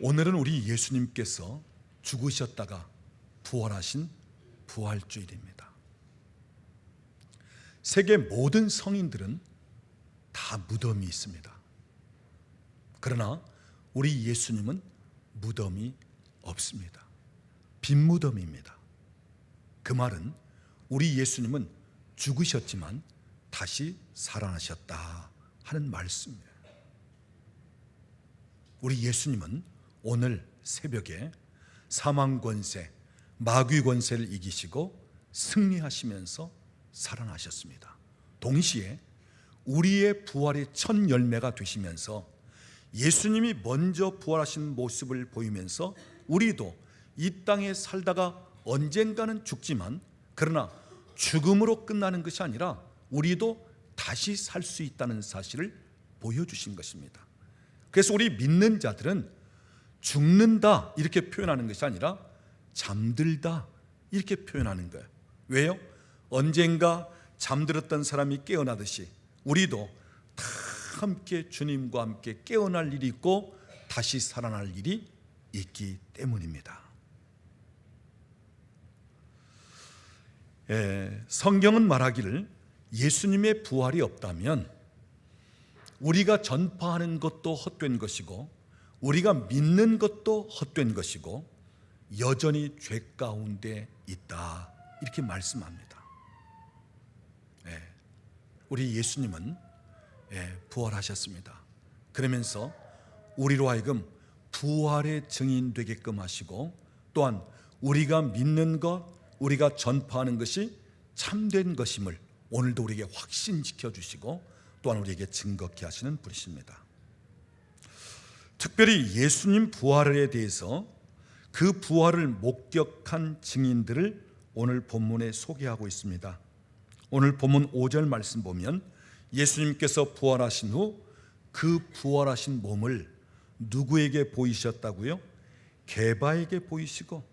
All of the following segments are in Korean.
오늘은 우리 예수님께서 죽으셨다가 부활하신 부활주일입니다. 세계 모든 성인들은 다 무덤이 있습니다. 그러나 우리 예수님은 무덤이 없습니다. 빈 무덤입니다. 그 말은 우리 예수님은 죽으셨지만 다시 살아나셨다 하는 말씀이에요. 우리 예수님은 오늘 새벽에 사망 권세, 마귀 권세를 이기시고 승리하시면서 살아나셨습니다. 동시에 우리의 부활의 첫 열매가 되시면서 예수님이 먼저 부활하신 모습을 보이면서 우리도 이 땅에 살다가 언젠가는 죽지만 그러나 죽음으로 끝나는 것이 아니라 우리도 다시 살 수 있다는 사실을 보여주신 것입니다. 그래서 우리 믿는 자들은 죽는다 이렇게 표현하는 것이 아니라 잠들다 이렇게 표현하는 거예요. 왜요? 언젠가 잠들었던 사람이 깨어나듯이 우리도 다 함께 주님과 함께 깨어날 일이 있고 다시 살아날 일이 있기 때문입니다. 성경은 말하기를 예수님의 부활이 없다면 우리가 전파하는 것도 헛된 것이고 우리가 믿는 것도 헛된 것이고 여전히 죄 가운데 있다 이렇게 말씀합니다. 우리 예수님은 부활하셨습니다. 그러면서 우리로 하여금 부활의 증인 되게끔 하시고 또한 우리가 믿는 것, 우리가 전파하는 것이 참된 것임을 오늘도 우리에게 확신시켜 주시고 또한 우리에게 증거케 하시는 분이십니다. 특별히 예수님 부활에 대해서 그 부활을 목격한 증인들을 오늘 본문에 소개하고 있습니다. 오늘 본문 5절 말씀 보면 예수님께서 부활하신 후 그 부활하신 몸을 누구에게 보이셨다고요? 게바에게 보이시고,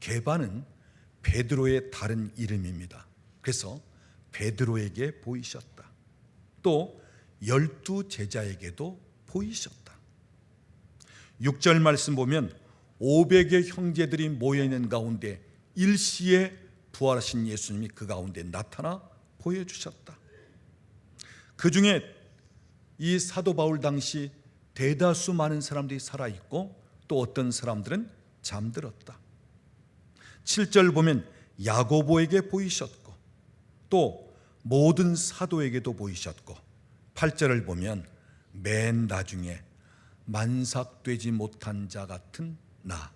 게바는 베드로의 다른 이름입니다. 그래서 베드로에게 보이셨다. 또 12 제자에게도 보이셨다. 6절 말씀 보면 500의 형제들이 모여있는 가운데 일시에 부활하신 예수님이 그 가운데 나타나 보여주셨다. 그 중에 이 사도 바울 당시 대다수 많은 사람들이 살아있고 또 어떤 사람들은 잠들었다. 7절 보면 야고보에게 보이셨고 또 모든 사도에게도 보이셨고 8절을 보면 맨 나중에 만삭되지 못한 자 같은 나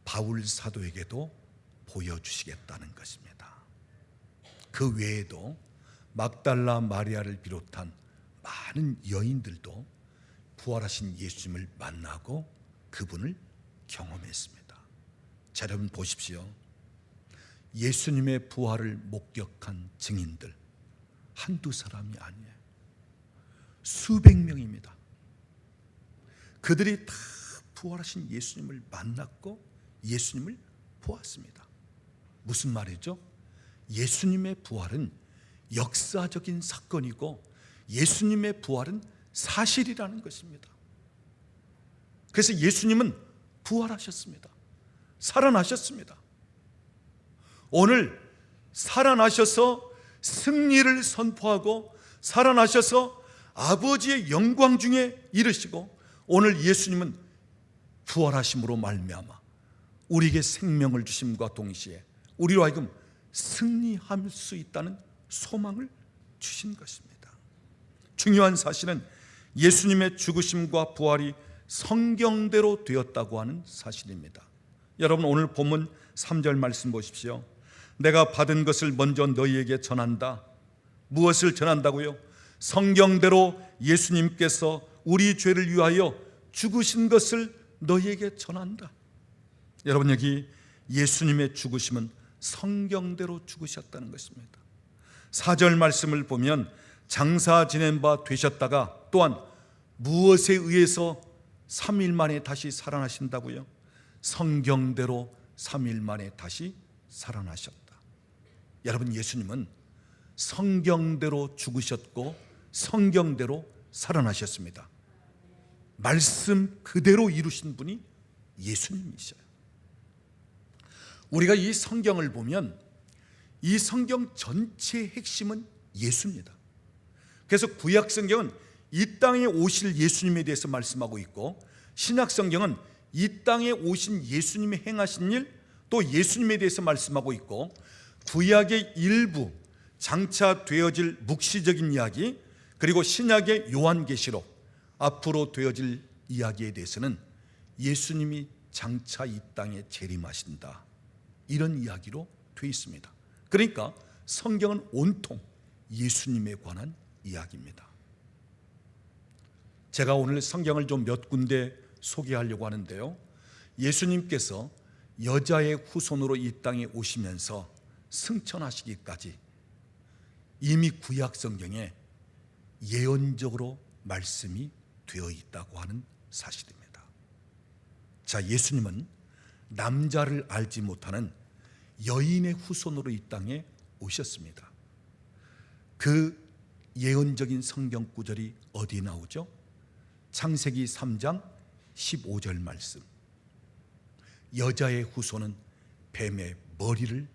바울 사도에게도 보여주시겠다는 것입니다. 그 외에도 막달라 마리아를 비롯한 많은 여인들도 부활하신 예수님을 만나고 그분을 경험했습니다. 자, 여러분 보십시오. 예수님의 부활을 목격한 증인들 한두 사람이 아니에요. 수백 명입니다. 그들이 다 부활하신 예수님을 만났고 예수님을 보았습니다. 무슨 말이죠? 예수님의 부활은 역사적인 사건이고 예수님의 부활은 사실이라는 것입니다. 그래서 예수님은 부활하셨습니다. 살아나셨습니다. 오늘 살아나셔서 승리를 선포하고 살아나셔서 아버지의 영광 중에 이르시고 오늘 예수님은 부활하심으로 말미암아 우리에게 생명을 주심과 동시에 우리로 하여금 승리할 수 있다는 소망을 주신 것입니다. 중요한 사실은 예수님의 죽으심과 부활이 성경대로 되었다고 하는 사실입니다. 여러분 오늘 본문 3절 말씀 보십시오. 내가 받은 것을 먼저 너희에게 전한다. 무엇을 전한다고요? 성경대로 예수님께서 우리 죄를 위하여 죽으신 것을 너희에게 전한다. 여러분 여기 예수님의 죽으심은 성경대로 죽으셨다는 것입니다. 4절 말씀을 보면 장사 지낸 바 되셨다가 또한 무엇에 의해서 3일 만에 다시 살아나신다고요? 성경대로 3일 만에 다시 살아나셨다. 여러분 예수님은 성경대로 죽으셨고 성경대로 살아나셨습니다. 말씀 그대로 이루신 분이 예수님이셔요. 우리가 이 성경을 보면 이 성경 전체의 핵심은 예수입니다. 그래서 구약 성경은 이 땅에 오실 예수님에 대해서 말씀하고 있고, 신약 성경은 이 땅에 오신 예수님이 행하신 일, 또 예수님에 대해서 말씀하고 있고, 구약의 일부 장차 되어질 묵시적인 이야기, 그리고 신약의 요한계시록 앞으로 되어질 이야기에 대해서는 예수님이 장차 이 땅에 재림하신다, 이런 이야기로 되어 있습니다. 그러니까 성경은 온통 예수님에 관한 이야기입니다. 제가 오늘 성경을 좀 몇 군데 소개하려고 하는데요, 예수님께서 여자의 후손으로 이 땅에 오시면서 승천하시기까지 이미 구약 성경에 예언적으로 말씀이 되어 있다고 하는 사실입니다. 자, 예수님은 남자를 알지 못하는 여인의 후손으로 이 땅에 오셨습니다. 그 예언적인 성경 구절이 어디 나오죠? 창세기 3장 15절 말씀. 여자의 후손은 뱀의 머리를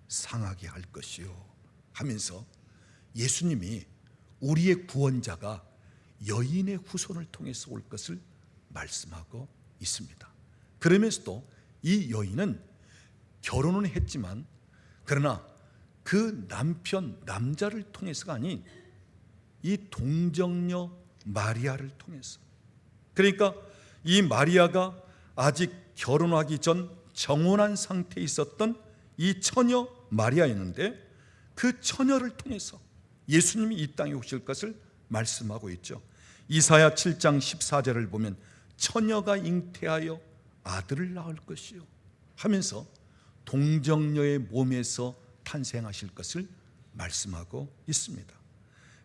상하게 할 것이요 하면서 예수님이 우리의 구원자가 여인의 후손을 통해서 올 것을 말씀하고 있습니다. 그러면서도 이 여인은 결혼은 했지만, 그러나 그 남자를 통해서가 아닌 이 동정녀 마리아를 통해서, 그러니까 이 마리아가 아직 결혼하기 전 정혼한 상태에 있었던 이 처녀 마리아였는데, 그 처녀를 통해서 예수님이 이 땅에 오실 것을 말씀하고 있죠. 이사야 7장 14절을 보면 처녀가 잉태하여 아들을 낳을 것이요 하면서 동정녀의 몸에서 탄생하실 것을 말씀하고 있습니다.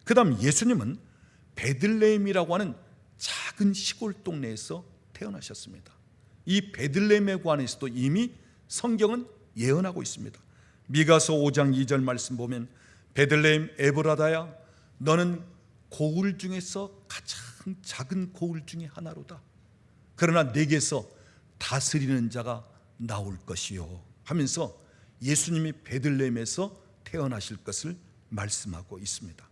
그 다음 예수님은 베들레헴이라고 하는 작은 시골 동네에서 태어나셨습니다. 이 베들레헴에 관해서도 이미 성경은 예언하고 있습니다. 미가서 5장 2절 말씀 보면 베들레헴 에브라다야, 너는 고을 중에서 가장 작은 고을 중에 하나로다. 그러나 내게서 다스리는 자가 나올 것이요 하면서 예수님이 베들레헴에서 태어나실 것을 말씀하고 있습니다.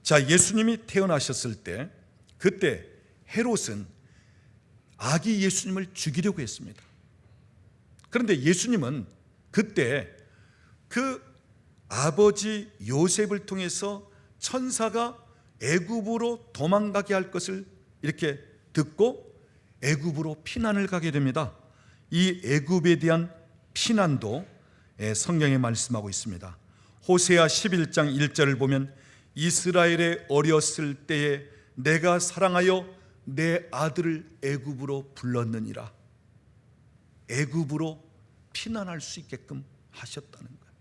자, 예수님이 태어나셨을 때, 그때 헤롯은 아기 예수님을 죽이려고 했습니다. 그런데 예수님은 그때 그 아버지 요셉을 통해서 천사가 애굽으로 도망가게 할 것을 이렇게 듣고 애굽으로 피난을 가게 됩니다. 이 애굽에 대한 피난도 성경에 말씀하고 있습니다. 호세아 11장 1절을 보면 이스라엘의 어렸을 때에 내가 사랑하여 내 아들을 애굽으로 불렀느니라. 애굽으로 피난할 수 있게끔 하셨다는 거예요.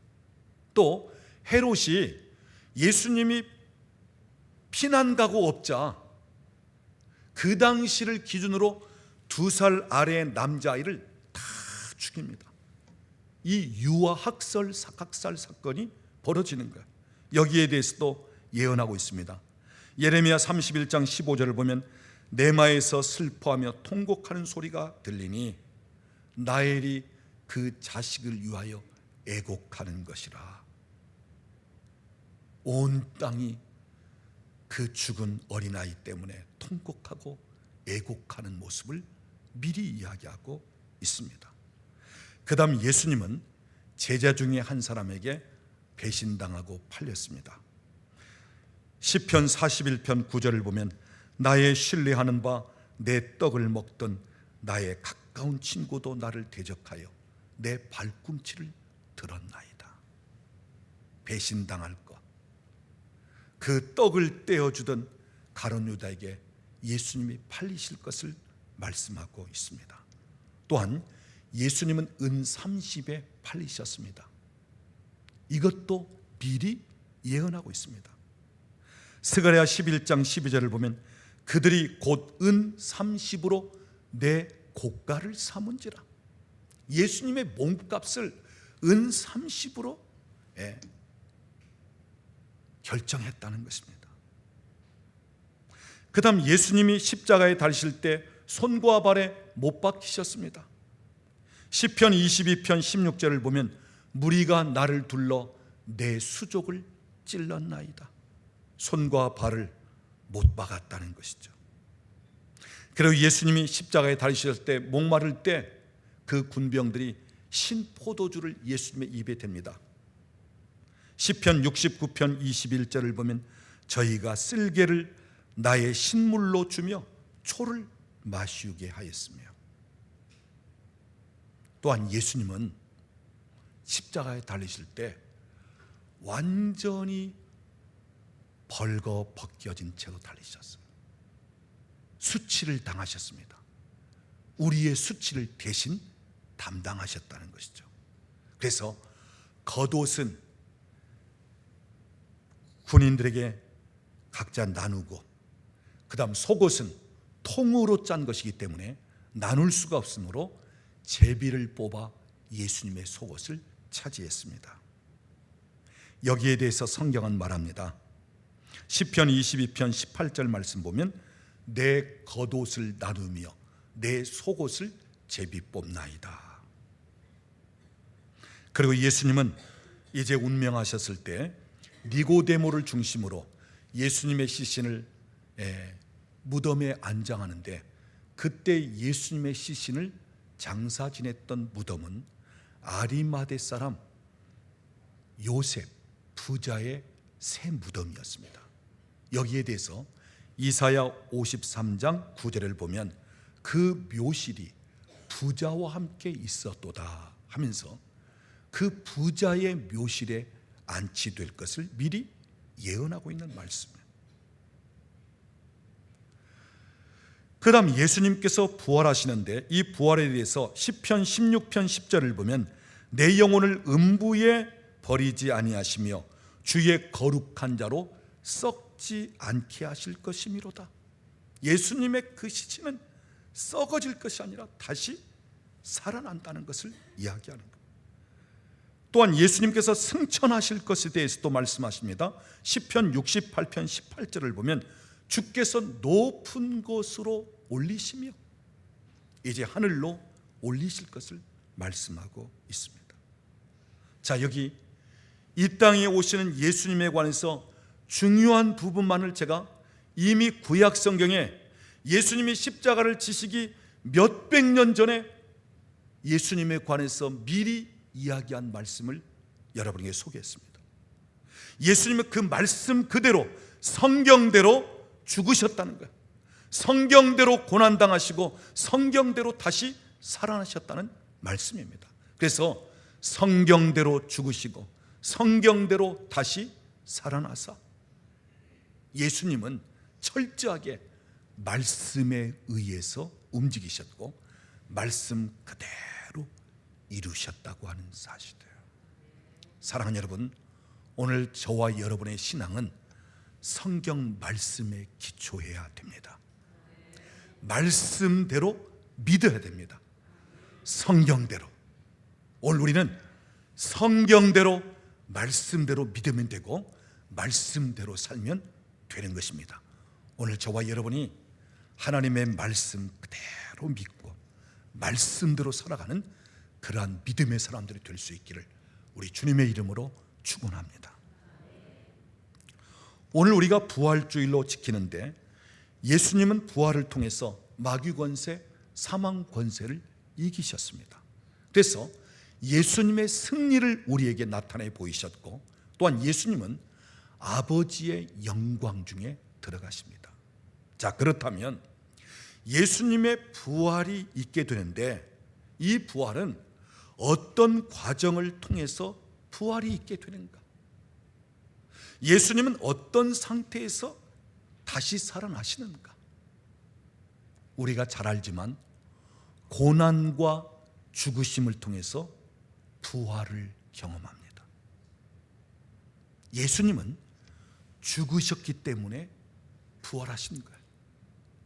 또 헤롯이 예수님이 피난 가고 없자 그 당시를 기준으로 2살 아래의 남자아이를 다 죽입니다. 이 유아 학살 사건이 벌어지는 거예요. 여기에 대해서도 예언하고 있습니다. 예레미야 31장 15절을 보면 네마에서 슬퍼하며 통곡하는 소리가 들리니 라헬이 그 자식을 위하여 애곡하는 것이라. 온 땅이 그 죽은 어린아이 때문에 통곡하고 애곡하는 모습을 미리 이야기하고 있습니다. 그 다음 예수님은 제자 중에 한 사람에게 배신당하고 팔렸습니다. 시편 41편 9절을 보면 나의 신뢰하는 바 내 떡을 먹던 나의 가까운 친구도 나를 대적하여 내 발꿈치를 들었나이다. 배신당할 것, 그 떡을 떼어주던 가룟 유다에게 예수님이 팔리실 것을 말씀하고 있습니다. 또한 예수님은 은 30에 팔리셨습니다. 이것도 미리 예언하고 있습니다. 스가랴 11장 12절을 보면 그들이 곧 은 30으로 내 고가를 삼은지라. 예수님의 몸값을 은 30으로 결정했다는 것입니다. 그 다음 예수님이 십자가에 달리실 때 손과 발에 못 박히셨습니다. 시편 22편 16절을 보면 무리가 나를 둘러 내 수족을 찔렀나이다. 손과 발을 못 박았다는 것이죠. 그리고 예수님이 십자가에 달리실 때 목마를 때 그 군병들이 신 포도주를 예수님의 입에 댑니다. 시편 69편 21절을 보면 저희가 쓸개를 나의 신물로 주며 초를 마시게 하였으며, 또한 예수님은 십자가에 달리실 때 완전히 벌거벗겨진 채로 달리셨어요. 수치를 당하셨습니다. 우리의 수치를 대신 담당하셨다는 것이죠. 그래서 겉옷은 군인들에게 각자 나누고, 그 다음 속옷은 통으로 짠 것이기 때문에 나눌 수가 없으므로 제비를 뽑아 예수님의 속옷을 차지했습니다. 여기에 대해서 성경은 말합니다. 시편 22편 18절 말씀 보면 내 겉옷을 나누며 내 속옷을 제비 뽑나이다. 그리고 예수님은 이제 운명하셨을 때 니고데모를 중심으로 예수님의 시신을 무덤에 안장하는데, 그때 예수님의 시신을 장사 지냈던 무덤은 아리마대 사람 요셉 부자의 새 무덤이었습니다. 여기에 대해서 이사야 53장 9절을 보면 그 묘실이 부자와 함께 있었도다 하면서 그 부자의 묘실에 안치될 것을 미리 예언하고 있는 말씀이에요. 그 다음 예수님께서 부활하시는데 이 부활에 대해서 시편 16편 10절을 보면 내 영혼을 음부에 버리지 아니하시며 주의 거룩한 자로 썩지 않게 하실 것이미로다. 예수님의 그 시신은 썩어질 것이 아니라 다시 살아난다는 것을 이야기하는 거예요. 또한 예수님께서 승천하실 것에 대해서도 말씀하십니다. 시편 68편 18절을 보면 주께서 높은 곳으로 올리시며 이제 하늘로 올리실 것을 말씀하고 있습니다. 자, 여기 이 땅에 오시는 예수님에 관해서 중요한 부분만을 제가 이미 구약 성경에 예수님이 십자가를 지시기 몇백 년 전에 예수님에 관해서 미리 이야기한 말씀을 여러분에게 소개했습니다. 예수님은 그 말씀 그대로 성경대로 죽으셨다는 거예요. 성경대로 고난당하시고 성경대로 다시 살아나셨다는 말씀입니다. 그래서 성경대로 죽으시고 성경대로 다시 살아나사 예수님은 철저하게 말씀에 의해서 움직이셨고 말씀 그대로 이루셨다고 하는 사실이에요. 사랑하는 여러분, 오늘 저와 여러분의 신앙은 성경 말씀에 기초해야 됩니다. 말씀대로 믿어야 됩니다. 성경대로. 오늘 우리는 성경대로 말씀대로 믿으면 되고 말씀대로 살면 되는 것입니다. 오늘 저와 여러분이 하나님의 말씀 그대로 믿고 말씀대로 살아가는 그러한 믿음의 사람들이 될 수 있기를 우리 주님의 이름으로 축원합니다. 오늘 우리가 부활주일로 지키는데 예수님은 부활을 통해서 마귀 권세, 사망 권세를 이기셨습니다. 그래서 예수님의 승리를 우리에게 나타내 보이셨고 또한 예수님은 아버지의 영광 중에 들어가십니다. 자, 그렇다면 예수님의 부활이 있게 되는데 이 부활은 어떤 과정을 통해서 부활이 있게 되는가? 예수님은 어떤 상태에서 다시 살아나시는가? 우리가 잘 알지만 고난과 죽으심을 통해서 부활을 경험합니다. 예수님은 죽으셨기 때문에 부활하신 거예요.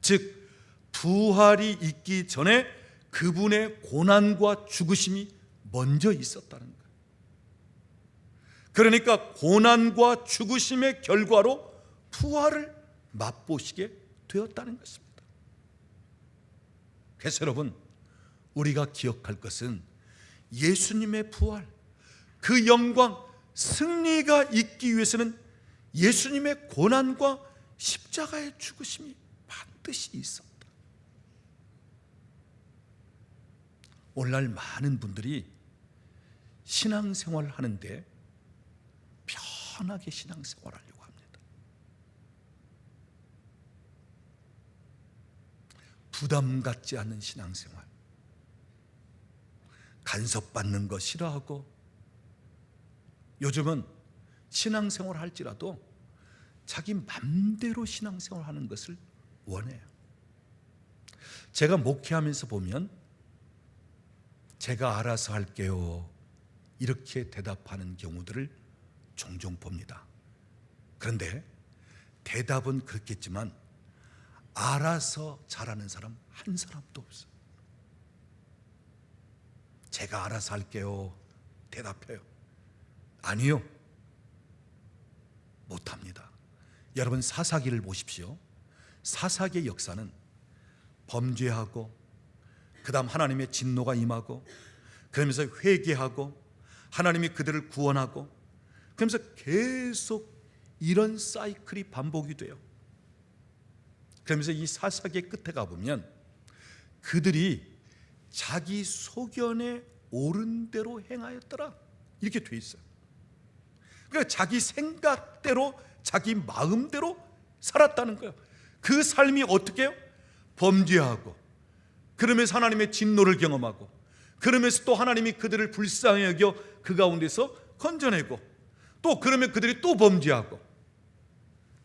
즉 부활이 있기 전에 그분의 고난과 죽으심이 먼저 있었다는 거예요. 그러니까 고난과 죽으심의 결과로 부활을 맛보시게 되었다는 것입니다. 그래서 여러분, 우리가 기억할 것은 예수님의 부활, 그 영광, 승리가 있기 위해서는 예수님의 고난과 십자가의 죽으심이 반드시 있었다. 오늘날 많은 분들이 신앙생활을 하는데 편하게 신앙생활을 하려고 합니다. 부담 갖지 않는 신앙생활, 간섭받는 거 싫어하고, 요즘은 신앙생활을 할지라도 자기 맘대로 신앙생활을 하는 것을 원해요. 제가 목회하면서 보면 제가 알아서 할게요 이렇게 대답하는 경우들을 종종 봅니다. 그런데 대답은 그렇겠지만 알아서 잘하는 사람 한 사람도 없어요. 제가 알아서 할게요 대답해요. 아니요, 못합니다. 여러분, 사사기를 보십시오. 사사기의 역사는 범죄하고, 그 다음 하나님의 진노가 임하고, 그러면서 회개하고, 하나님이 그들을 구원하고, 그러면서 계속 이런 사이클이 반복이 돼요. 그러면서 이 사사기의 끝에 가보면 그들이 자기 소견에 옳은 대로 행하였더라 이렇게 돼 있어요. 그러니까 자기 생각대로, 자기 마음대로 살았다는 거예요. 그 삶이 어떻게 해요? 범죄하고, 그러면서 하나님의 진노를 경험하고, 그러면서 또 하나님이 그들을 불쌍히 여겨 그 가운데서 건져내고, 또 그러면 그들이 또 범죄하고.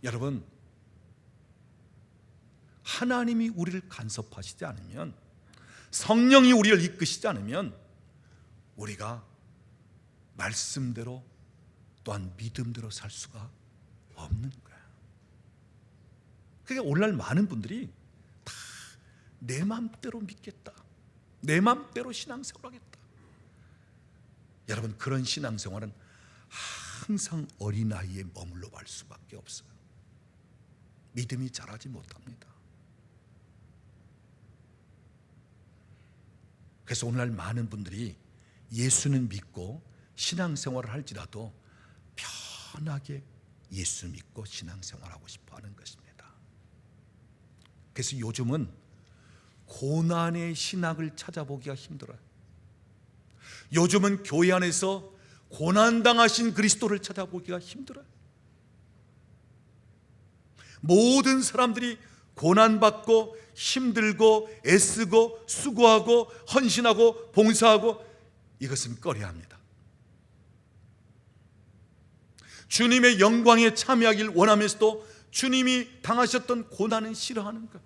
여러분, 하나님이 우리를 간섭하시지 않으면, 성령이 우리를 이끄시지 않으면 우리가 말씀대로 또한 믿음대로 살 수가 없는 거야. 그러니까 오늘날 많은 분들이 다 내 맘대로 믿겠다, 내 맘대로 신앙생활 하겠다. 여러분, 그런 신앙생활은 항상 어린아이에 머물러 갈 수밖에 없어요. 믿음이 자라지 못합니다. 그래서 오늘날 많은 분들이 예수는 믿고 신앙생활을 할지라도 편하게 예수 믿고 신앙생활하고 싶어 하는 것입니다. 그래서 요즘은 고난의 신학을 찾아보기가 힘들어요. 요즘은 교회 안에서 고난당하신 그리스도를 찾아보기가 힘들어요. 모든 사람들이 고난받고 힘들고 애쓰고 수고하고 헌신하고 봉사하고, 이것은 꺼려합니다. 주님의 영광에 참여하길 원하면서도 주님이 당하셨던 고난은 싫어하는 것,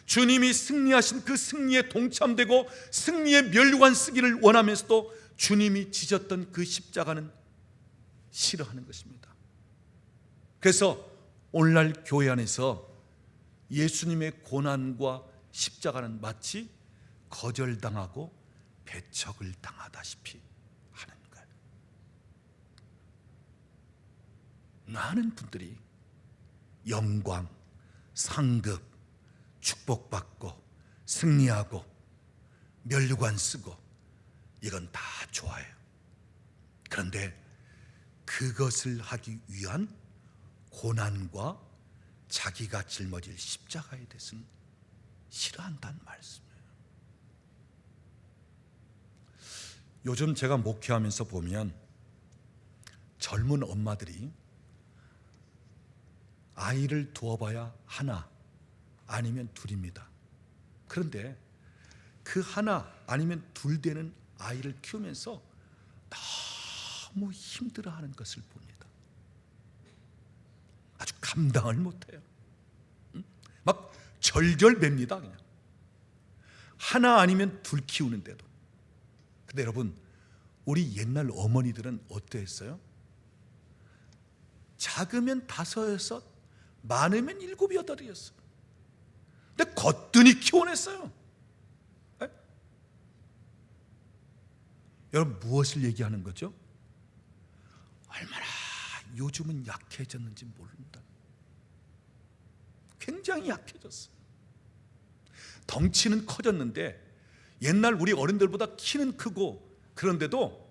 주님이 승리하신 그 승리에 동참되고 승리의 멸류관 쓰기를 원하면서도 주님이 지셨던 그 십자가는 싫어하는 것입니다. 그래서 오늘날 교회 안에서 예수님의 고난과 십자가는 마치 거절당하고 배척을 당하다시피 하는 거예요. 많은 분들이 영광, 상급, 축복받고 승리하고 멸류관 쓰고, 이건 다 좋아요. 그런데 그것을 하기 위한 고난과 자기가 짊어질 십자가에 대해서는 싫어한다는 말씀이에요. 요즘 제가 목회하면서 보면 젊은 엄마들이 아이를 두어봐야 하나 아니면 둘입니다. 그런데 그 하나 아니면 둘 되는 아이를 키우면서 너무 힘들어하는 것을 봅니다. 아주 감당을 못해요. 막 절절맵니다. 그냥 하나 아니면 둘 키우는데도. 근데 여러분, 우리 옛날 어머니들은 어땠어요? 작으면 5, 6, 많으면 7, 8이었어요. 근데 거뜬히 키워냈어요. 에? 여러분, 무엇을 얘기하는 거죠? 얼마나 요즘은 약해졌는지 모른다. 굉장히 약해졌어요. 덩치는 커졌는데 옛날 우리 어른들보다 키는 크고 그런데도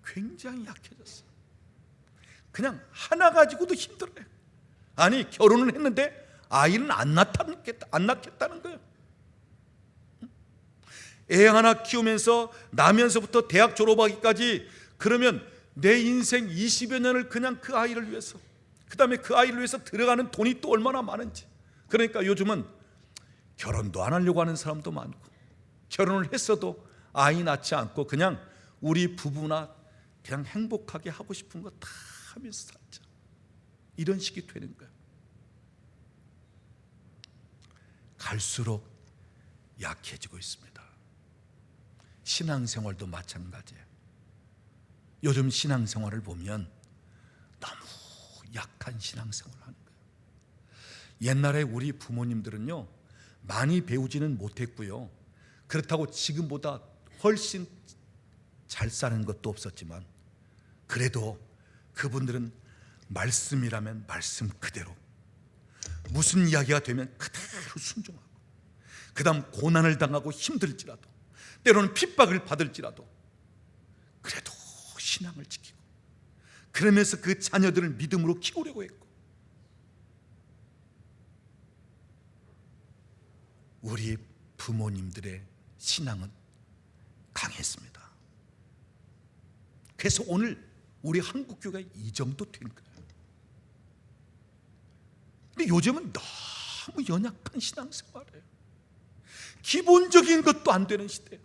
굉장히 약해졌어요. 그냥 하나 가지고도 힘들어요. 아니, 결혼을 했는데 아이는 안 낳겠다는 거예요. 애 하나 키우면서 나면서부터 대학 졸업하기까지, 그러면 내 인생 20여 년을 그냥 그 아이를 위해서, 그 다음에 그 아이를 위해서 들어가는 돈이 또 얼마나 많은지. 그러니까 요즘은 결혼도 안 하려고 하는 사람도 많고, 결혼을 했어도 아이 낳지 않고 그냥 우리 부부나 그냥 행복하게 하고 싶은 거 다 하면서 살자, 이런 식이 되는 거예요. 갈수록 약해지고 있습니다. 신앙생활도 마찬가지예요. 요즘 신앙생활을 보면 너무 약한 신앙생활을 하는 거예요. 옛날에 우리 부모님들은요, 많이 배우지는 못했고요, 그렇다고 지금보다 훨씬 잘 사는 것도 없었지만, 그래도 그분들은 말씀이라면 말씀 그대로, 무슨 이야기가 되면 그대로 순종하고, 그 다음 고난을 당하고 힘들지라도, 때로는 핍박을 받을지라도 그래도 신앙을 지키고, 그러면서 그 자녀들을 믿음으로 키우려고 했고, 우리 부모님들의 신앙은 강했습니다. 그래서 오늘 우리 한국교회가 이 정도 된 거예요. 근데 요즘은 너무 연약한 신앙생활이에요. 기본적인 것도 안 되는 시대예요.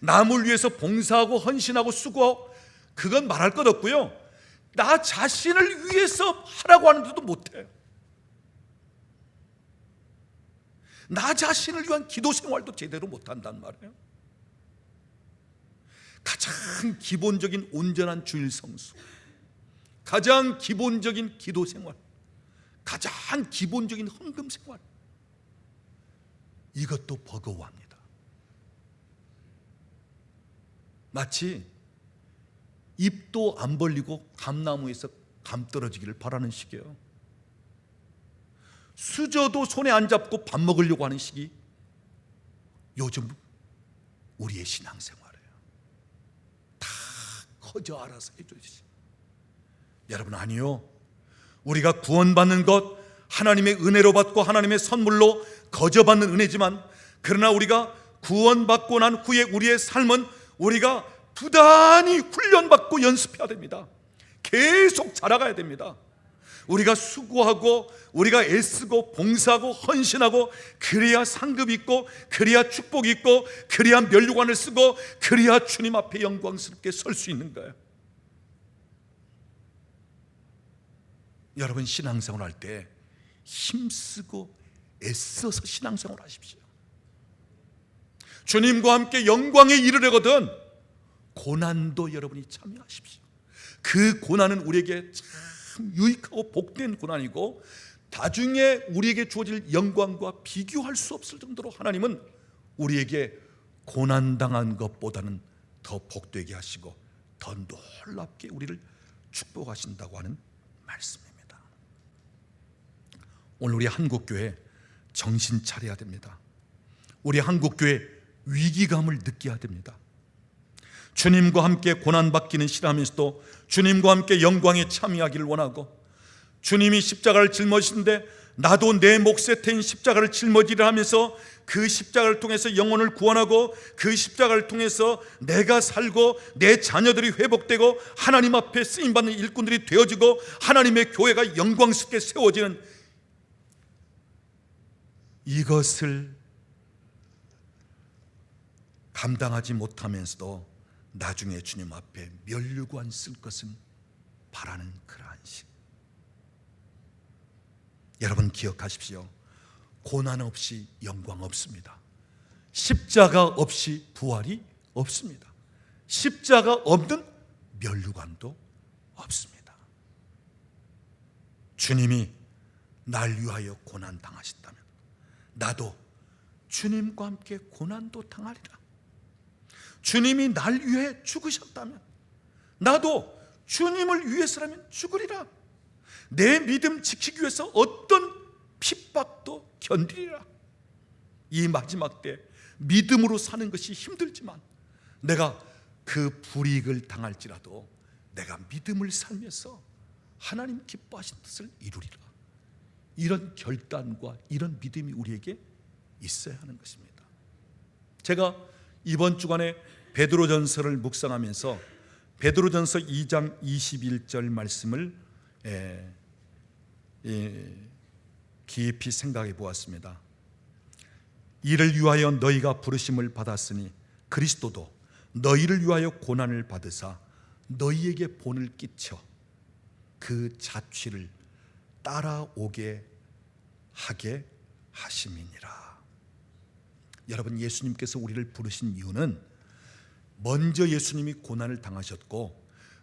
남을 위해서 봉사하고 헌신하고 수고하고, 그건 말할 것 없고요, 나 자신을 위해서 하라고 하는데도 못해요. 나 자신을 위한 기도 생활도 제대로 못한단 말이에요. 가장 기본적인 온전한 주일 성수, 가장 기본적인 기도 생활, 가장 기본적인 헌금 생활, 이것도 버거워합니다. 마치 입도 안 벌리고 감나무에서 감 떨어지기를 바라는 시기예요. 수저도 손에 안 잡고 밥 먹으려고 하는 시기, 요즘 우리의 신앙생활이에요. 다 거저 알아서 해주지. 여러분, 아니요, 우리가 구원받는 것, 하나님의 은혜로 받고 하나님의 선물로 거저 받는 은혜지만, 그러나 우리가 구원받고 난 후에 우리의 삶은 우리가 부단히 훈련받고 연습해야 됩니다. 계속 자라가야 됩니다. 우리가 수고하고, 우리가 애쓰고 봉사하고 헌신하고, 그래야 상급 있고, 그래야 축복 있고, 그래야 면류관을 쓰고, 그래야 주님 앞에 영광스럽게 설 수 있는 거예요. 여러분, 신앙생활 할 때 힘쓰고 애써서 신앙생활 하십시오. 주님과 함께 영광에 이르려거든 고난도 여러분이 참여하십시오. 그 고난은 우리에게 참 유익하고 복된 고난이고, 나중에 우리에게 주어질 영광과 비교할 수 없을 정도로 하나님은 우리에게 고난당한 것보다는 더 복되게 하시고 더 놀랍게 우리를 축복하신다고 하는 말씀입니다. 오늘 우리 한국교회 정신 차려야 됩니다. 우리 한국교회 위기감을 느껴야 됩니다. 주님과 함께 고난받기는 싫어하면서도 주님과 함께 영광에 참여하기를 원하고, 주님이 십자가를 짊어지신데 나도 내 몫에 태인 십자가를 짊어지려 하면서 그 십자가를 통해서 영혼을 구원하고, 그 십자가를 통해서 내가 살고 내 자녀들이 회복되고 하나님 앞에 쓰임받는 일꾼들이 되어지고 하나님의 교회가 영광스럽게 세워지는, 이것을 감당하지 못하면서도 나중에 주님 앞에 면류관 쓸 것은 바라는 그러한 식. 여러분, 기억하십시오. 고난 없이 영광 없습니다. 십자가 없이 부활이 없습니다. 십자가 없는 면류관도 없습니다. 주님이 날 위하여 고난 당하셨다면 나도 주님과 함께 고난도 당하리라. 주님이 날 위해 죽으셨다면 나도 주님을 위해서라면 죽으리라. 내 믿음 지키기 위해서 어떤 핍박도 견디리라. 이 마지막 때 믿음으로 사는 것이 힘들지만 내가 그 불이익을 당할지라도 내가 믿음을 살면서 하나님 기뻐하신 뜻을 이루리라. 이런 결단과 이런 믿음이 우리에게 있어야 하는 것입니다. 제가 이번 주간에 베드로전서를 묵상하면서 베드로전서 2장 21절 말씀을 깊이 생각해 보았습니다. 이를 위하여 너희가 부르심을 받았으니 그리스도도 너희를 위하여 고난을 받으사 너희에게 본을 끼쳐 그 자취를 따라오게 하게 하심이니라. 여러분, 예수님께서 우리를 부르신 이유는 먼저 예수님이 고난을 당하셨고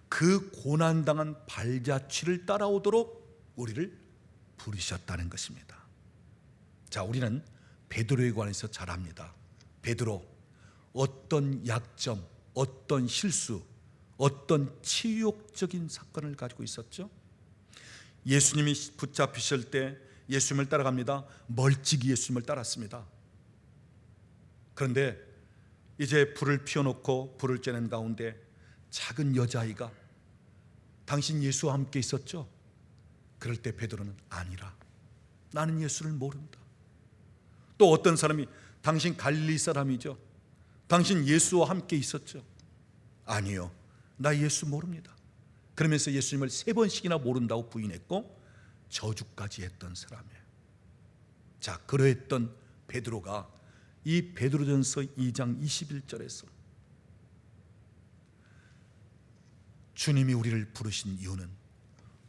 그 고난당한 발자취를 따라오도록 우리를 부르셨다는 것입니다. 자, 우리는 베드로에 관해서 잘 압니다. 베드로 어떤 약점, 어떤 실수, 어떤 치욕적인 사건을 가지고 있었죠? 예수님이 붙잡히실 때 예수님을 따라갑니다. 멀찍이 예수님을 따랐습니다. 그런데 이제 불을 피워놓고 불을 쬐는 가운데 작은 여자아이가 당신 예수와 함께 있었죠? 그럴 때 베드로는 아니라, 나는 예수를 모른다. 또 어떤 사람이 당신 갈릴리 사람이죠? 당신 예수와 함께 있었죠? 아니요, 나 예수 모릅니다. 그러면서 예수님을 3번씩이나 모른다고 부인했고 저주까지 했던 사람이에요. 자, 그러했던 베드로가 이 베드로전서 2장 21절에서 주님이 우리를 부르신 이유는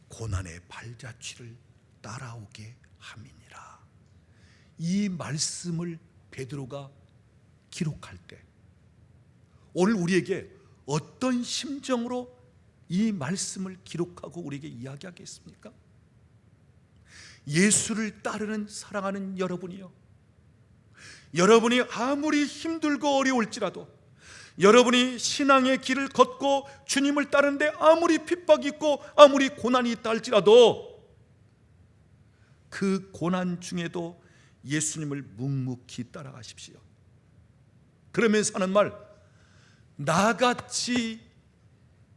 고난의 발자취를 따라오게 함이니라. 이 말씀을 베드로가 기록할 때 오늘 우리에게 어떤 심정으로 이 말씀을 기록하고 우리에게 이야기하겠습니까? 예수를 따르는 사랑하는 여러분이요, 여러분이 아무리 힘들고 어려울지라도, 여러분이 신앙의 길을 걷고 주님을 따르는데 아무리 핍박이 있고 아무리 고난이 있다 할지라도 그 고난 중에도 예수님을 묵묵히 따라가십시오. 그러면서 하는 말, 나같이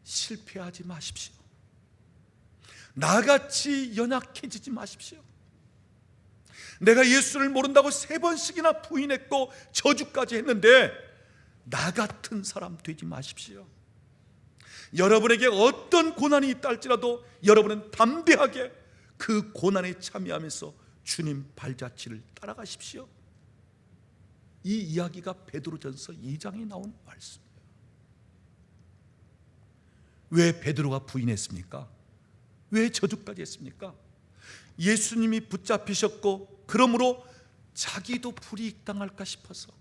실패하지 마십시오. 나같이 연약해지지 마십시오. 내가 예수를 모른다고 3번씩이나 부인했고 저주까지 했는데 나 같은 사람 되지 마십시오. 여러분에게 어떤 고난이 있다 할지라도 여러분은 담대하게 그 고난에 참여하면서 주님 발자취를 따라가십시오. 이 이야기가 베드로전서 2장에 나온 말씀이에요. 왜 베드로가 부인했습니까? 왜 저주까지 했습니까? 예수님이 붙잡히셨고 그러므로 자기도 불이익당할까 싶어서,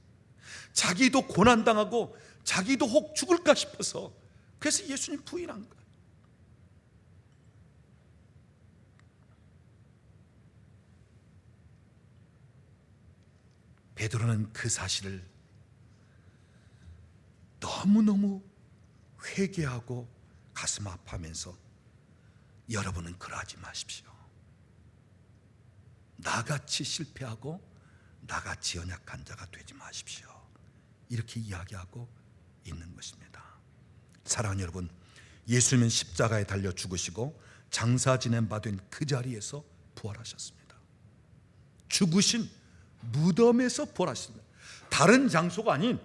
자기도 고난당하고 자기도 혹 죽을까 싶어서, 그래서 예수님 부인한 거예요. 베드로는 그 사실을 너무너무 회개하고 가슴 아파하면서 여러분은 그러하지 마십시오. 나같이 실패하고 나같이 연약한 자가 되지 마십시오. 이렇게 이야기하고 있는 것입니다. 사랑하는 여러분, 예수님은 십자가에 달려 죽으시고 장사 지낸 바 된 그 자리에서 부활하셨습니다. 죽으신 무덤에서 부활하셨습니다. 다른 장소가 아닌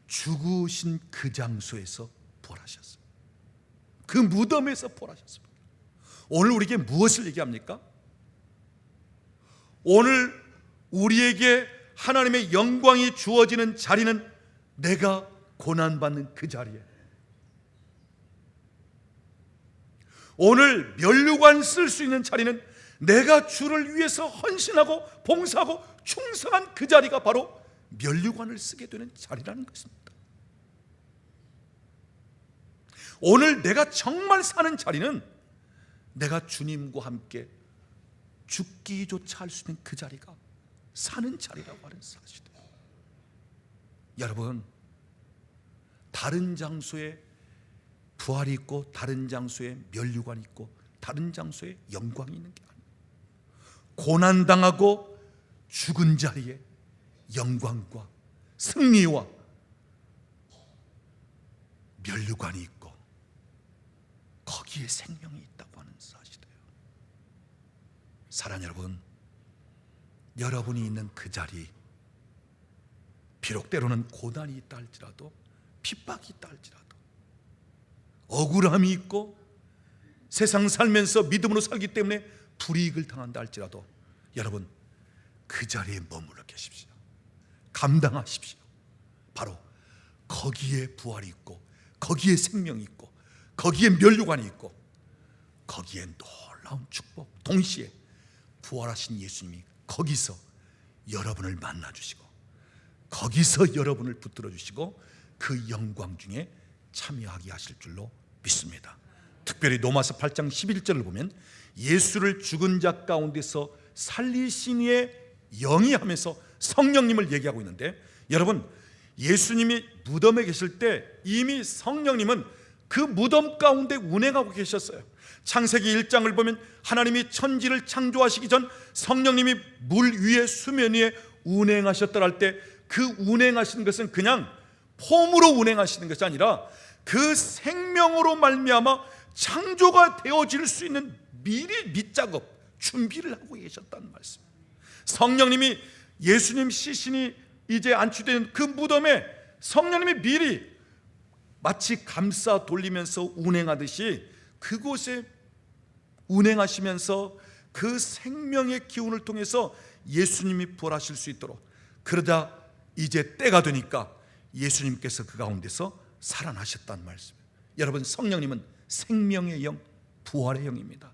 죽으신 그 장소에서 부활하셨습니다. 그 무덤에서 부활하셨습니다. 오늘 우리에게 무엇을 얘기합니까? 오늘 우리에게 하나님의 영광이 주어지는 자리는 내가 고난받는 그 자리에, 오늘 면류관 쓸 수 있는 자리는 내가 주를 위해서 헌신하고 봉사하고 충성한 그 자리가 바로 면류관을 쓰게 되는 자리라는 것입니다. 오늘 내가 정말 사는 자리는 내가 주님과 함께 죽기조차 할 수 있는 그 자리가 사는 자리라고 하는 사실이에요. 여러분, 다른 장소에 부활이 있고 다른 장소에 면류관이 있고 다른 장소에 영광이 있는 게 아니에요. 고난당하고 죽은 자리에 영광과 승리와 면류관이 있고 거기에 생명이 있다고 하는 사실이에요. 사랑하는 여러분, 여러분이 있는 그 자리, 비록 때로는 고난이 있다 할지라도, 핍박이 있다 할지라도, 억울함이 있고 세상 살면서 믿음으로 살기 때문에 불이익을 당한다 할지라도 여러분 그 자리에 머물러 계십시오. 감당하십시오. 바로 거기에 부활이 있고 거기에 생명이 있고 거기에 면류관이 있고 거기에 놀라운 축복, 동시에 부활하신 예수님이 거기서 여러분을 만나주시고 거기서 여러분을 붙들어 주시고 그 영광 중에 참여하게 하실 줄로 믿습니다. 특별히 로마서 8장 11절을 보면 예수를 죽은 자 가운데서 살리신 이의 영이 하면서 성령님을 얘기하고 있는데, 여러분 예수님이 무덤에 계실 때 이미 성령님은 그 무덤 가운데 운행하고 계셨어요. 창세기 1장을 보면 하나님이 천지를 창조하시기 전 성령님이 물 위에 수면 위에 운행하셨더라 할 때 그 운행하시는 것은 그냥 폼으로 운행하시는 것이 아니라 그 생명으로 말미암아 창조가 되어질 수 있는 미리 밑작업 준비를 하고 계셨다는 말씀. 성령님이 예수님 시신이 이제 안치된 그 무덤에 성령님이 미리 마치 감싸 돌리면서 운행하듯이 그곳에 운행하시면서 그 생명의 기운을 통해서 예수님이 부활하실 수 있도록, 그러다 이제 때가 되니까 예수님께서 그 가운데서 살아나셨다는 말씀이에요. 여러분 성령님은 생명의 영, 부활의 영입니다.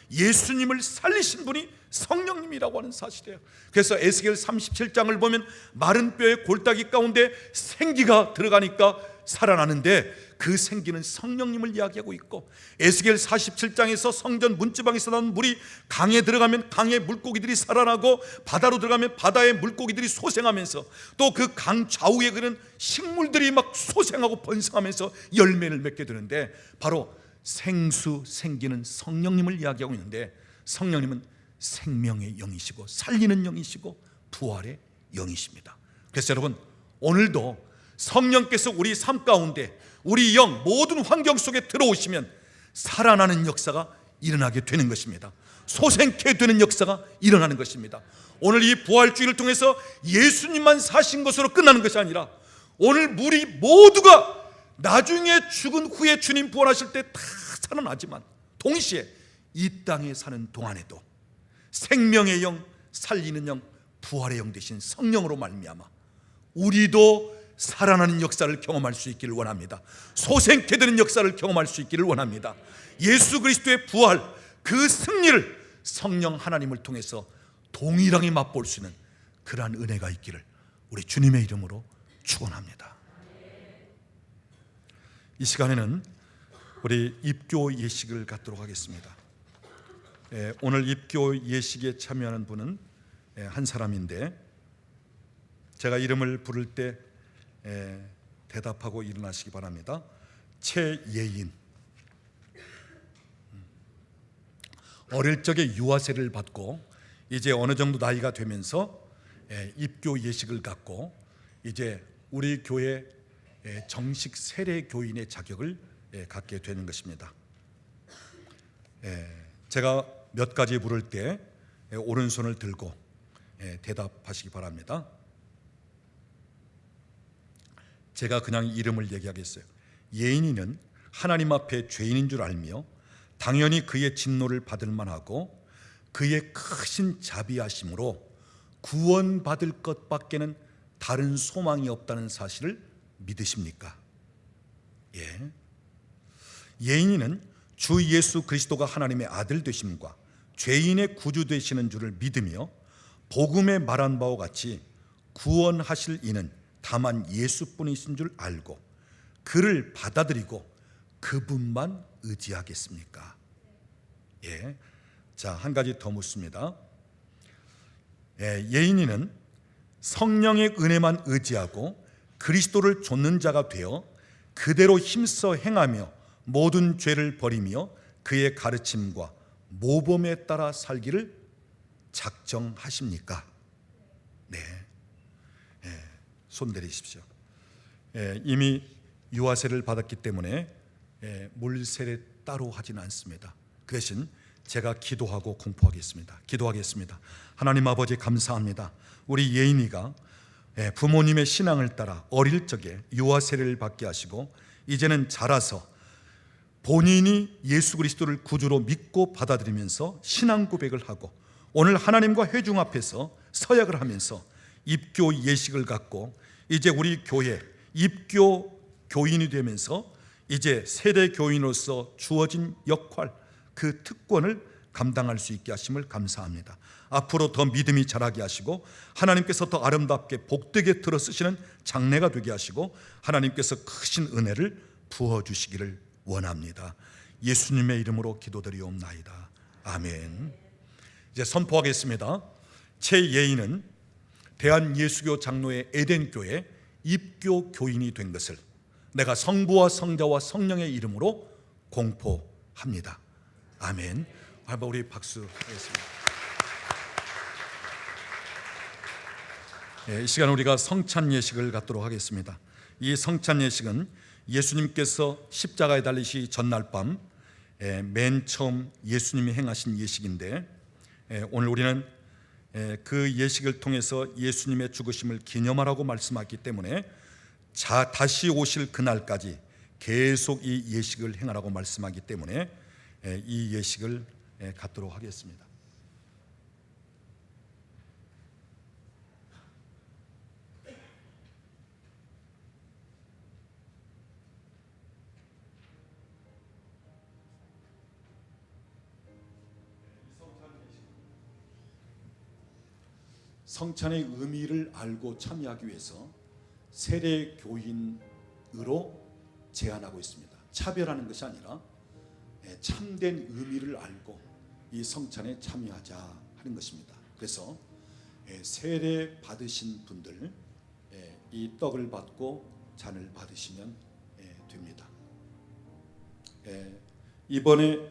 예수님을 살리신 분이 성령님이라고 하는 사실이에요. 그래서 에스겔 37장을 보면 마른 뼈에 골짜기 가운데 생기가 들어가니까 살아나는데 그 생기는 성령님을 이야기하고 있고, 에스겔 47장에서 성전 문지방에서 나온 물이 강에 들어가면 강의 물고기들이 살아나고 바다로 들어가면 바다의 물고기들이 소생하면서 또 그 강 좌우에 그런 식물들이 막 소생하고 번성하면서 열매를 맺게 되는데, 바로 생수 생기는 성령님을 이야기하고 있는데, 성령님은 생명의 영이시고 살리는 영이시고 부활의 영이십니다. 그래서 여러분 오늘도 성령께서 우리 삶 가운데 우리 영 모든 환경 속에 들어오시면 살아나는 역사가 일어나게 되는 것입니다. 소생케 되는 역사가 일어나는 것입니다. 오늘 이 부활주의를 통해서 예수님만 사신 것으로 끝나는 것이 아니라 오늘 우리 모두가 나중에 죽은 후에 주님 부활하실 때 다 살아나지만 동시에 이 땅에 사는 동안에도 생명의 영, 살리는 영, 부활의 영 되신 성령으로 말미암아 우리도 살아나는 역사를 경험할 수 있기를 원합니다. 소생케 되는 역사를 경험할 수 있기를 원합니다. 예수 그리스도의 부활, 그 승리를 성령 하나님을 통해서 동일하게 맛볼 수 있는 그러한 은혜가 있기를 우리 주님의 이름으로 축원합니다. 이 시간에는 우리 입교 예식을 갖도록 하겠습니다. 오늘 입교 예식에 참여하는 분은 한 사람인데, 제가 이름을 부를 때 대답하고 일어나시기 바랍니다. 최예인. 어릴 적에 유아세를 받고 이제 어느 정도 나이가 되면서 입교 예식을 갖고 이제 우리 교회 정식 세례 교인의 자격을 갖게 되는 것입니다. 제가 몇 가지 물을 때 오른손을 들고 대답하시기 바랍니다. 제가 그냥 이름을 얘기하겠어요. 예인이는 하나님 앞에 죄인인 줄 알며 당연히 그의 진노를 받을 만하고 그의 크신 자비하심으로 구원받을 것밖에는 다른 소망이 없다는 사실을 믿으십니까? 예. 예인이는 주 예수 그리스도가 하나님의 아들 되심과 죄인의 구주 되시는 줄을 믿으며 복음에 말한 바와 같이 구원하실 이는 다만 예수뿐이신 줄 알고 그를 받아들이고 그분만 의지하겠습니까? 예. 자, 한 가지 더 묻습니다. 예인이는 성령의 은혜만 의지하고 그리스도를 좇는 자가 되어 그대로 힘써 행하며 모든 죄를 버리며 그의 가르침과 모범에 따라 살기를 작정하십니까? 네, 손 내리십시오. 이미 유아세를 받았기 때문에 물세례 따로 하지는 않습니다. 그 대신 제가 기도하고 공포하겠습니다. 기도하겠습니다. 하나님 아버지 감사합니다. 우리 예인이가 부모님의 신앙을 따라 어릴 적에 유아세례를 받게 하시고 이제는 자라서 본인이 예수 그리스도를 구주로 믿고 받아들이면서 신앙 고백을 하고 오늘 하나님과 회중 앞에서 서약을 하면서 입교 예식을 갖고 이제 우리 교회 입교 교인이 되면서 이제 세대 교인으로서 주어진 역할, 그 특권을 감당할 수 있게 하심을 감사합니다. 앞으로 더 믿음이 자라게 하시고 하나님께서 더 아름답게 복되게 들어 쓰시는 장래가 되게 하시고 하나님께서 크신 은혜를 부어주시기를 원합니다. 예수님의 이름으로 기도드리옵나이다. 아멘. 이제 선포하겠습니다. 최예인은 대한예수교 장로의 에덴교회 입교 교인이 된 것을 내가 성부와 성자와 성령의 이름으로 공포합니다. 아멘. 한번 우리 박수하겠습니다. 이 시간 우리가 성찬 예식을 갖도록 하겠습니다. 이 성찬 예식은 예수님께서 십자가에 달리시 전날 밤 맨 처음 예수님이 행하신 예식인데 오늘 우리는 그 예식을 통해서 예수님의 죽으심을 기념하라고 말씀하기 때문에 다시 오실 그날까지 계속 이 예식을 행하라고 말씀하기 때문에 이 예식을 갖도록 하겠습니다. 성찬의 의미를 알고 참여하기 위해서 세례 교인으로 제안하고 있습니다. 차별하는 것이 아니라 참된 의미를 알고 이 성찬에 참여하자 하는 것입니다. 그래서 세례 받으신 분들 이 떡을 받고 잔을 받으시면 됩니다. 이번에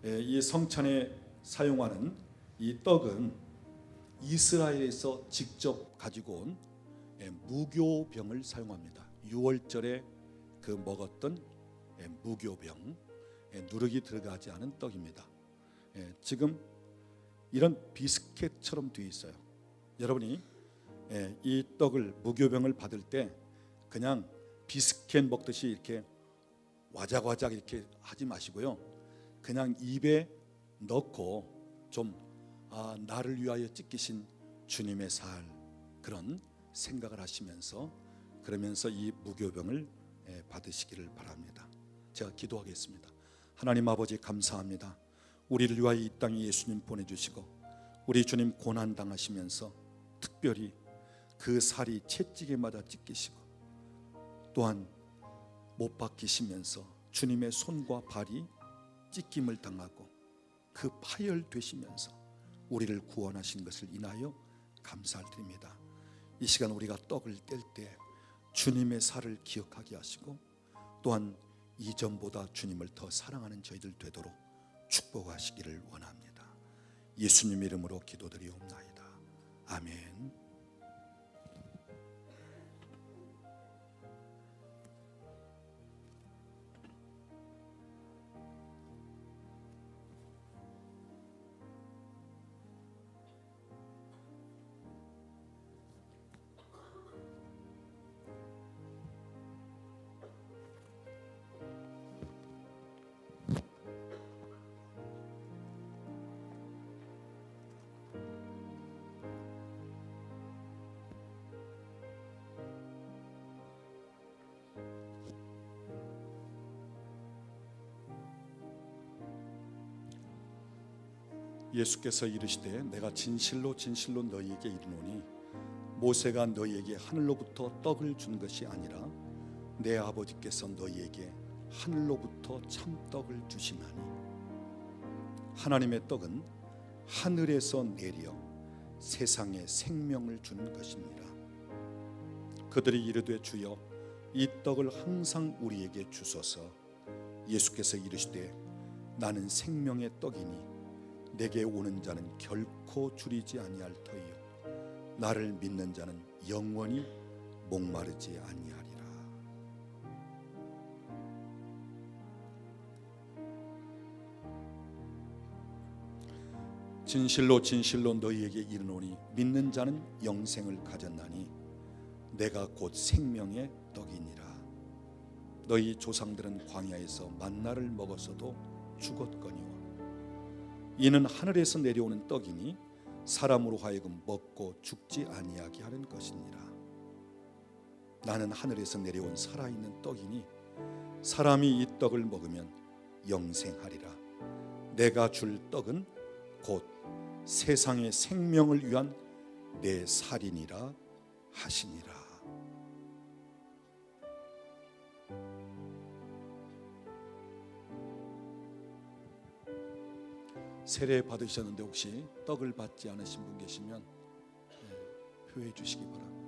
이 성찬에 사용하는 이 떡은 이스라엘에서 직접 가지고 온 무교병을 사용합니다. 6월절에 그 먹었던 무교병, 누룩이 들어가지 않은 떡입니다. 지금 이런 비스켓처럼 되어 있어요. 여러분이 이 떡을 무교병을 받을 때 그냥 비스켓 먹듯이 이렇게 와작와작 이렇게 하지 마시고요. 그냥 입에 넣고 좀 나를 위하여 찢기신 주님의 살 그런 생각을 하시면서 그러면서 이 무교병을 받으시기를 바랍니다. 제가 기도하겠습니다. 하나님 아버지 감사합니다. 우리를 위하여 이 땅에 예수님 보내주시고 우리 주님 고난 당하시면서 특별히 그 살이 채찍에 맞아 찢기시고 또한 못 박히시면서 주님의 손과 발이 찢김을 당하고 그 파열되시면서 우리를 구원하신 것을 인하여 감사를 드립니다. 이 시간 우리가 떡을 뗄 때 주님의 살을 기억하게 하시고 또한 이전보다 주님을 더 사랑하는 저희들 되도록 축복하시기를 원합니다. 예수님 이름으로 기도드리옵나이다. 아멘. 예수께서 이르시되 내가 진실로 진실로 너희에게 이르노니 모세가 너희에게 하늘로부터 떡을 준 것이 아니라 내 아버지께서 너희에게 하늘로부터 참떡을 주시나니 하나님의 떡은 하늘에서 내려 세상에 생명을 주는 것이니라. 그들이 이르되 주여 이 떡을 항상 우리에게 주소서. 예수께서 이르시되 나는 생명의 떡이니 내게 오는 자는 결코 줄이지 아니할 터이요 나를 믿는 자는 영원히 목마르지 아니하리라. 진실로 진실로 너희에게 이르노니 믿는 자는 영생을 가졌나니 내가 곧 생명의 떡이니라. 너희 조상들은 광야에서 만나를 먹었어도 죽었거니와 이는 하늘에서 내려오는 떡이니 사람으로 하여금 먹고 죽지 아니하게 하는 것이니라. 나는 하늘에서 내려온 살아있는 떡이니 사람이 이 떡을 먹으면 영생하리라. 내가 줄 떡은 곧 세상의 생명을 위한 내 살이니라 하시니라. 세례 받으셨는데 혹시 떡을 받지 않으신 분 계시면 표해 주시기 바랍니다.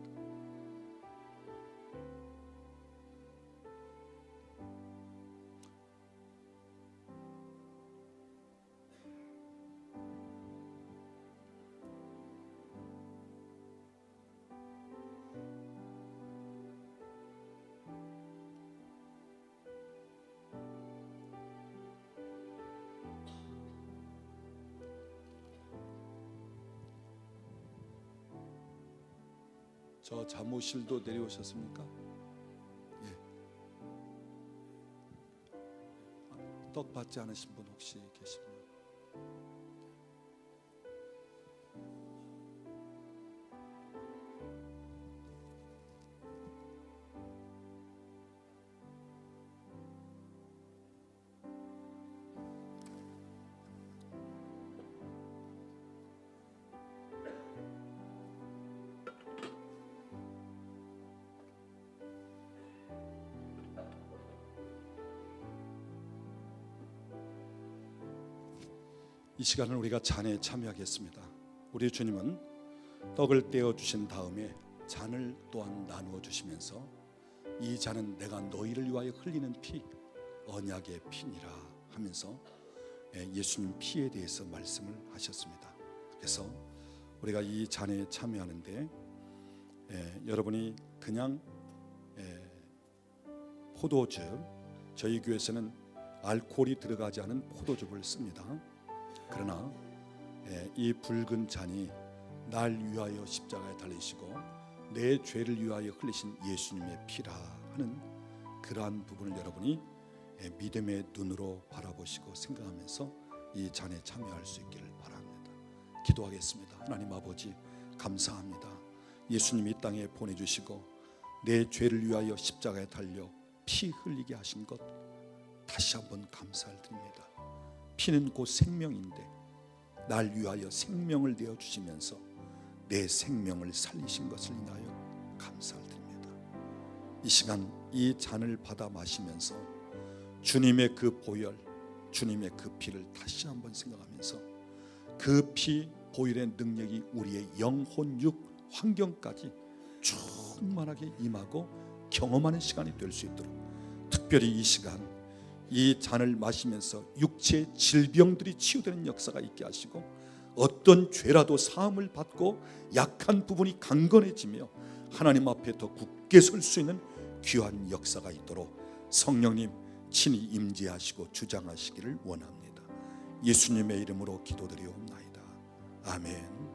저 사무실도 내려오셨습니까? 예. 떡 받지 않으신 분 혹시 계시면 이 시간을 우리가 잔에 참여하겠습니다. 우리 주님은 떡을 떼어 주신 다음에 잔을 또한 나누어 주시면서 이 잔은 내가 너희를 위하여 흘리는 피 언약의 피니라 하면서 예수님 피에 대해서 말씀을 하셨습니다. 그래서 우리가 이 잔에 참여하는데 여러분이 그냥 포도즙, 저희 교회에서는 알코올이 들어가지 않은 포도즙을 씁니다. 그러나 이 붉은 잔이 날 위하여 십자가에 달리시고 내 죄를 위하여 흘리신 예수님의 피라 하는 그러한 부분을 여러분이 믿음의 눈으로 바라보시고 생각하면서 이 잔에 참여할 수 있기를 바랍니다. 기도하겠습니다. 하나님 아버지 감사합니다. 예수님 이 땅에 보내주시고 내 죄를 위하여 십자가에 달려 피 흘리게 하신 것 다시 한번 감사를 드립니다. 피는 곧 생명인데 날 위하여 생명을 내어 주시면서 내 생명을 살리신 것을 인하여 감사를 드립니다. 이 시간 이 잔을 받아 마시면서 주님의 그 보혈, 주님의 그 피를 다시 한번 생각하면서 그 피 보혈의 능력이 우리의 영혼 육 환경까지 충만하게 임하고 경험하는 시간이 될 수 있도록 특별히 이 시간 이 잔을 마시면서 육체의 질병들이 치유되는 역사가 있게 하시고 어떤 죄라도 사함을 받고 약한 부분이 강건해지며 하나님 앞에 더 굳게 설 수 있는 귀한 역사가 있도록 성령님 친히 임재하시고 주장하시기를 원합니다. 예수님의 이름으로 기도드리옵나이다. 아멘.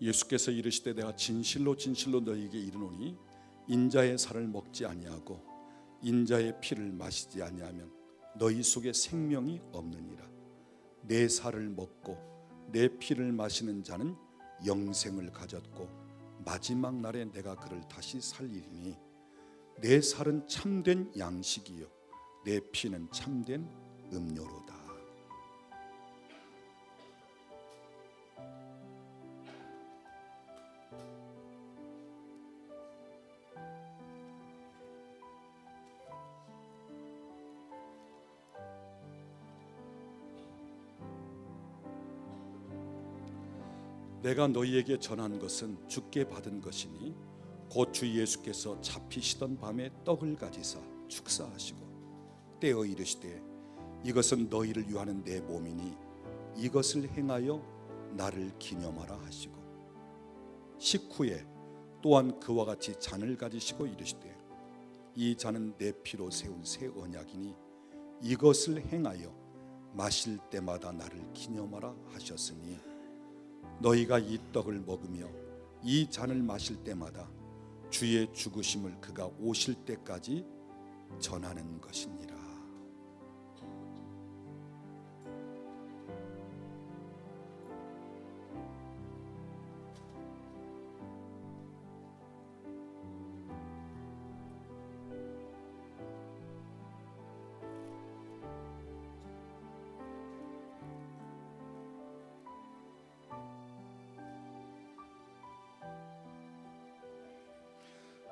예수께서 이르시되 내가 진실로 진실로 너희에게 이르노니 인자의 살을 먹지 아니하고 인자의 피를 마시지 아니하면 너희 속에 생명이 없느니라. 내 살을 먹고 내 피를 마시는 자는 영생을 가졌고 마지막 날에 내가 그를 다시 살리리니 내 살은 참된 양식이요 내 피는 참된 음료로다. 내가 너희에게 전한 것은 주께 받은 것이니 곧 주 예수께서 잡히시던 밤에 떡을 가지사 축사하시고 떼어 이르시되 이것은 너희를 위하는 내 몸이니 이것을 행하여 나를 기념하라 하시고 식후에 또한 그와 같이 잔을 가지시고 이르시되 이 잔은 내 피로 세운 새 언약이니 이것을 행하여 마실 때마다 나를 기념하라 하셨으니 너희가 이 떡을 먹으며 이 잔을 마실 때마다 주의 죽으심을 그가 오실 때까지 전하는 것이니라.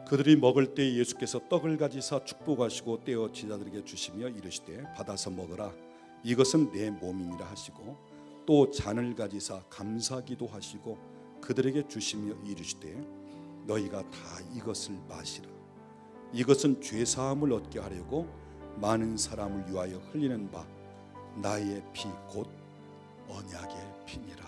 그들이 먹을 때 예수께서 떡을 가지사 축복하시고 떼어 제자들에게 주시며 이르시되 받아서 먹으라 이것은 내 몸이니라 하시고 또 잔을 가지사 감사기도 하시고 그들에게 주시며 이르시되 너희가 다 이것을 마시라 이것은 죄 사함을 얻게 하려고 많은 사람을 위하여 흘리는 바 나의 피 곧 언약의 피니라.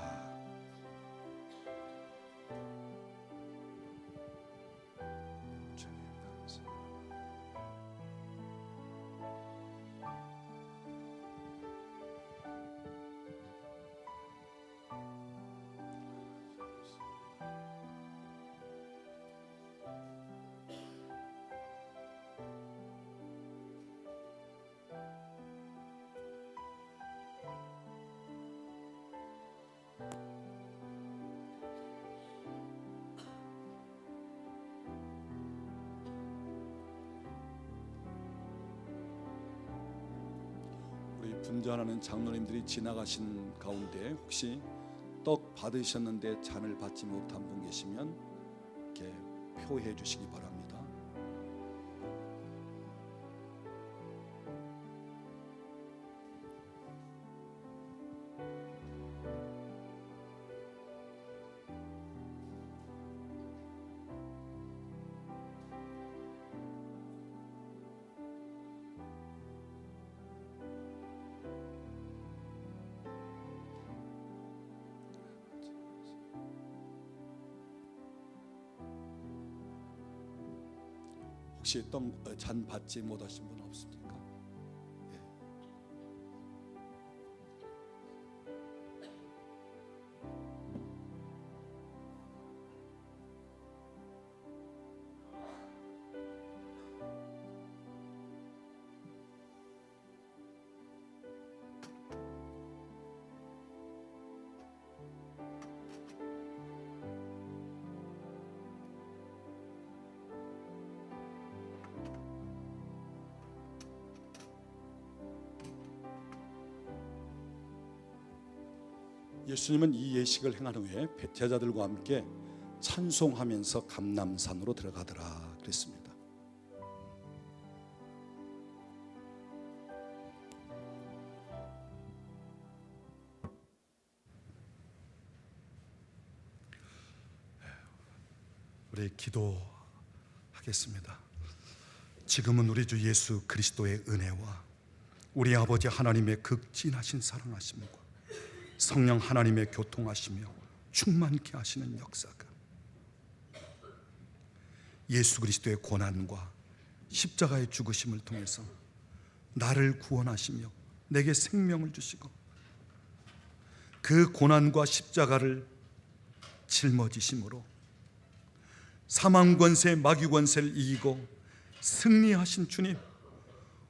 우리 분전하는 장로님들이 지나가신 가운데 혹시 떡 받으셨는데 잔을 받지 못한 분 계시면 이렇게 표해 주시기 바랍니다. 혹시 잔 받지 못하신 분 없습니까? 예. 예수님은 이 예식을 행한 후에 제자들과 함께 찬송하면서 감람산으로 들어가더라 그랬습니다. 우리 기도하겠습니다. 지금은 우리 주 예수 그리스도의 은혜와 우리 아버지 하나님의 극진하신 사랑하심과 성령 하나님의 교통하시며 충만케 하시는 역사가 예수 그리스도의 고난과 십자가의 죽으심을 통해서 나를 구원하시며 내게 생명을 주시고 그 고난과 십자가를 짊어지심으로 사망 권세 마귀 권세를 이기고 승리하신 주님,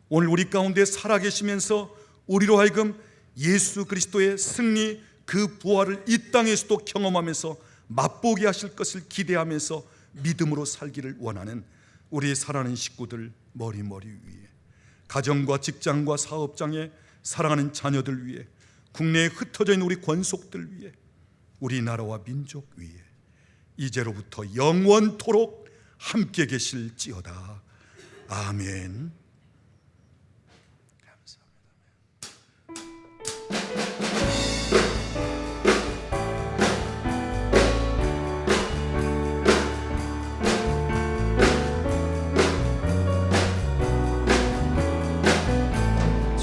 오늘 우리 가운데 살아계시면서 우리로 하여금 예수 그리스도의 승리 그 부활을 이 땅에서도 경험하면서 맛보게 하실 것을 기대하면서 믿음으로 살기를 원하는 우리 사랑하는 식구들 머리머리 위에, 가정과 직장과 사업장에 사랑하는 자녀들 위에, 국내에 흩어져 있는 우리 권속들 위에, 우리나라와 민족 위에 이제로부터 영원토록 함께 계실지어다. 아멘.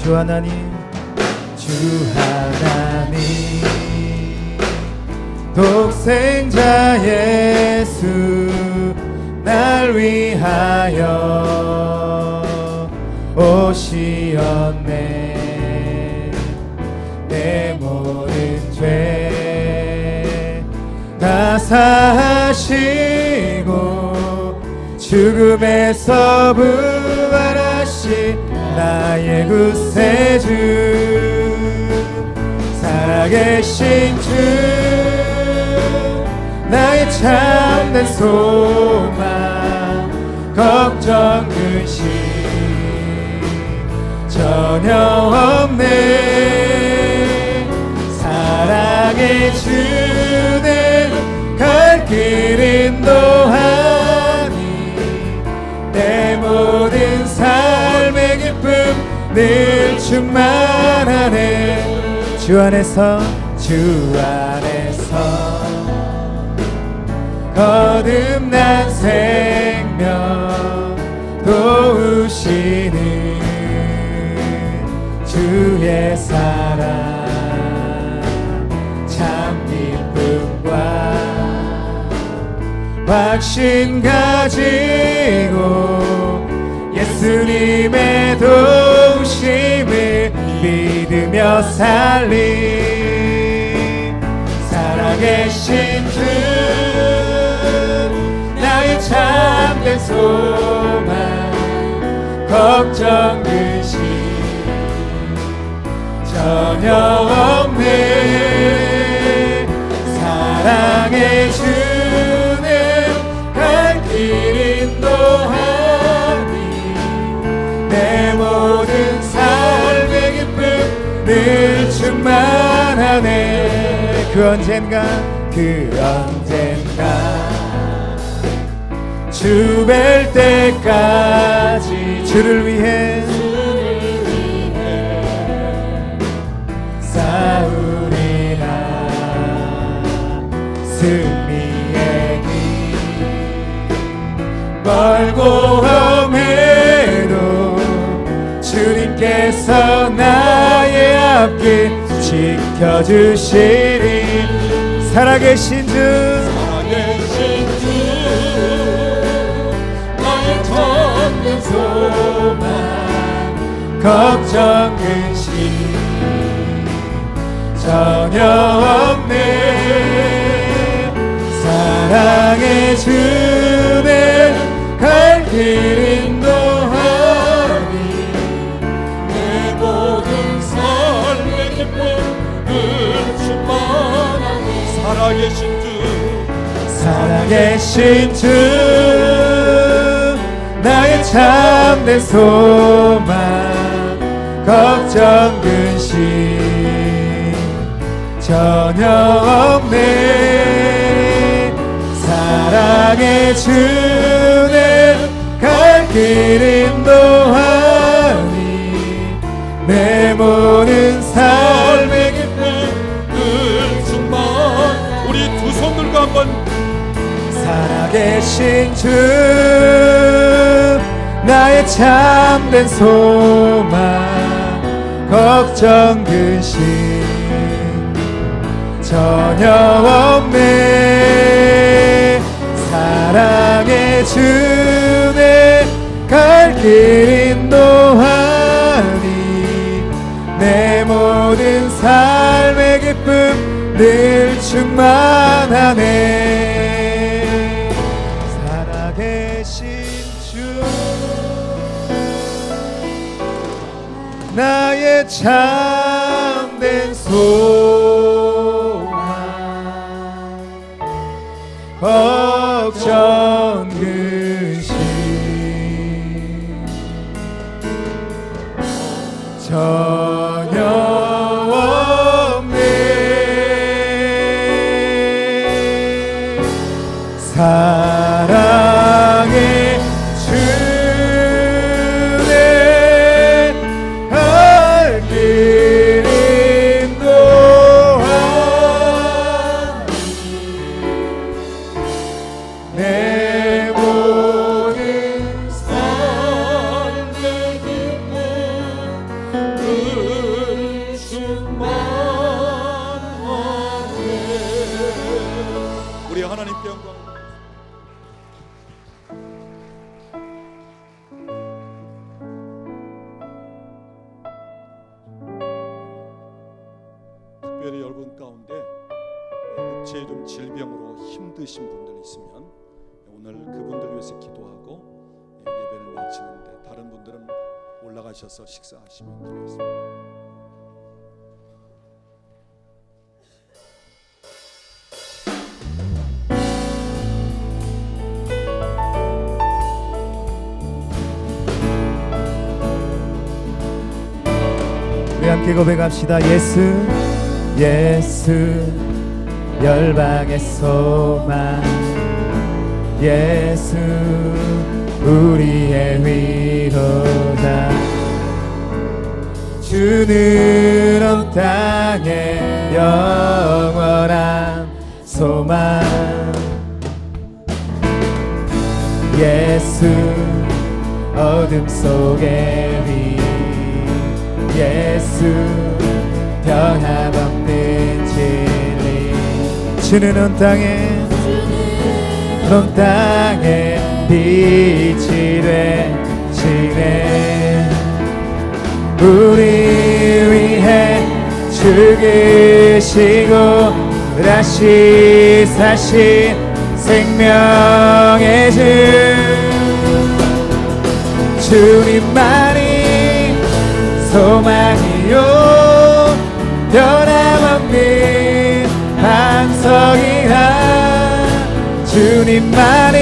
주 하나님, 주 하나님, 독생자 예수 날 위하여 오시었네. 내 모든 죄 다 사하시고 죽음에서 부활하신 나의 구세주, 살아계신 주, 나의 참된 소망, 걱정 근심 전혀 없네. 사랑의 주는 갈 길 인도하니 내 모든 삶의 기쁨 늘 충만하네. 주 안에서, 주 안에서 거듭난 생명 도우시는 주의 사랑, 참 기쁨과 확신 가지고 예수님의 도우심을 믿으며 살리. 살아계신 주, 나의 참된 소망, 걱정 근심 전혀 없네. 사랑의 주는 갈 길 인도하니 내 모든 삶의 기쁨 늘 충만하네. 그 언젠가 주 뵐 때까지 주를 위해 싸우리라. 승리의 길 멀고 험해도 주님께서 나의 앞길 지켜주시리. 살아계신 주, 나의 참된 소망, 걱정 근심 전혀 없네. 사랑의 주는 갈 길 인도하니 내 모든 삶의 기쁨 늘 충만하니. 살아계신 주, 살아계신 주, 나의 참된 소망, 걱정 근심 전혀 없네. 사랑의 주는 갈 길 인도하니 내 모든 삶의 기쁨 늘 충만. 우리 두 손 들고 한번. 살아계신 주, 나의 참된 소망, 걱정 근심 전혀 없네. 사랑의 주네 갈 길 인도하니 내 모든 삶의 기쁨 늘 충만하네. 살아계신 주, 나의 참된 소망, 걱정 근심 전혀 없네. 사랑의 주내 갈 길 인도하니 내 모든 삶의 기쁨 우리 하나님께 영광. 특별히 여러분 가운데 육체의 좀 질병으로 힘드신 분들 있으면 오늘 그분들 위해서 기도하고 예배를 마치는데 다른 분들은 올라가셔서 식사하시면 되겠습니다. 우리 함께 고백합시다. 예수 예수 열방의 소망 예수 우리의 위로자 주는 온 땅에 영원한 소망 예수 어둠 속의 빛 예수 변함없는 진리 주는 온 땅에 빛이 되시네 우리 위해 죽으시고 다시 사신 생명의 주 주님만이 소망이요 변함없는 반석이라 주님만이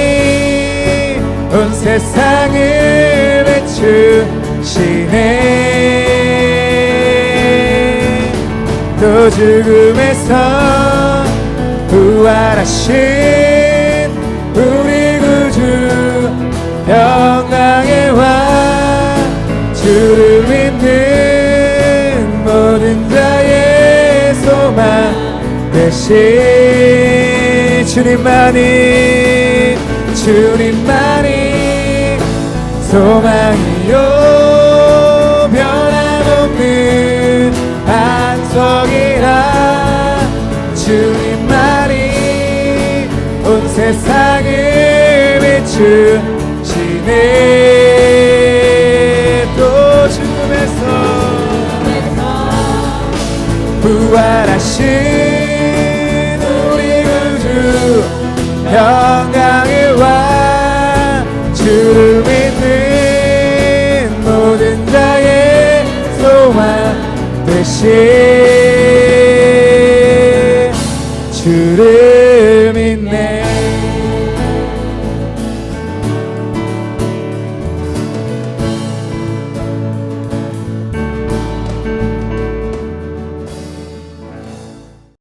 온 세상을 비추시네 또 죽음에서 부활하신 우리 구주 영광의 왕 주를 믿는 모든 자의 소망 되신 주님만이 소망이요 변함없는 반석이라 주님만이 온 세상을 비추시네 또 죽음에서 부활하신 우리 구주 영광의 왕 주를 믿는 모든 자의 소망 되신 주를